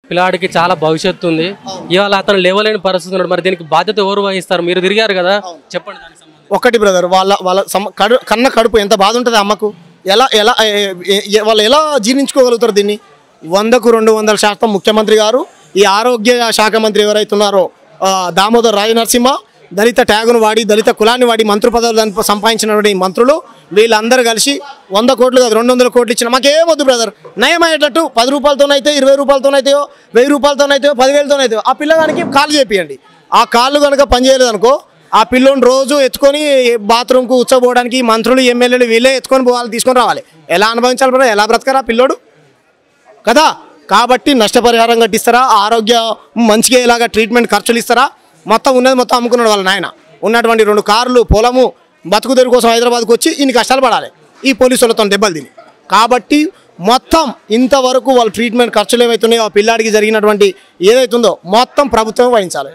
పిల్లాడికి చాలా భవిష్యత్తు ఉంది. ఇవాళ అతను లేవలేని పరిస్థితి ఉన్నాడు. మరి దీనికి బాధ్యత ఎవరు వహిస్తారు? మీరు తిరిగారు కదా, చెప్పండి దానికి సంబంధించి. ఒకటి బ్రదర్, వాళ్ళ కన్న కడుపు ఎంత బాధ ఉంటుంది అమ్మకు. ఎలా ఎలా వాళ్ళు ఎలా జీర్ణించుకోగలుగుతారు దీన్ని? 100కు 200% ముఖ్యమంత్రి గారు, ఈ ఆరోగ్య శాఖ మంత్రి ఎవరైతే ఉన్నారో దామోదర్ రాజ నరసింహ, దళిత ట్యాగును వాడి దాని కులాన్ని వాడి మంత్రి పదవులు సంపాదించినటువంటి మంత్రులు వీళ్ళందరూ కలిసి 100 కోట్లు కాదు 200 కోట్లు ఇచ్చిన మాకేమొద్దు బ్రదర్. నయమయ్యేటట్టు 10 రూపాయలతోనైతే 20 రూపాయలతోనైతే 1000 రూపాయలతోనైతే 10,000తోనైతే ఆ పిల్లగానికి కాళ్ళు చేపియండి. ఆ కాళ్ళు కనుక పనిచేయలేదు అనుకో, ఆ పిల్లోని రోజు ఎత్తుకొని బాత్రూమ్కు ఉచ్చబోవడానికి మంత్రులు ఎమ్మెల్యేలు వీళ్ళే ఎత్తుకొని పోవాలి, తీసుకొని రావాలి. ఎలా అనుభవించాలి బ్రదర్? ఎలా బ్రతకరా పిల్లోడు కదా? కాబట్టి నష్టపరిహారం కట్టిస్తారా? ఆరోగ్య మంచిగా ఇలాగ ట్రీట్మెంట్ ఖర్చులు ఇస్తారా? మొత్తం ఉన్నది మొత్తం అమ్ముకున్నాడు వాళ్ళ నాయన. ఉన్నటువంటి 2 కార్లు పొలము బతుకు తెరువు కోసం హైదరాబాద్కు వచ్చి ఇన్ని కష్టాలు పడాలి ఈ పోలీసులతో దెబ్బలు తిని. కాబట్టి మొత్తం ఇంతవరకు వాళ్ళ ట్రీట్మెంట్ ఖర్చులు ఏవైతున్నాయో ఆ పిల్లాడికి జరిగినటువంటి ఏదైతుందో మొత్తం ప్రభుత్వం వహించాలి.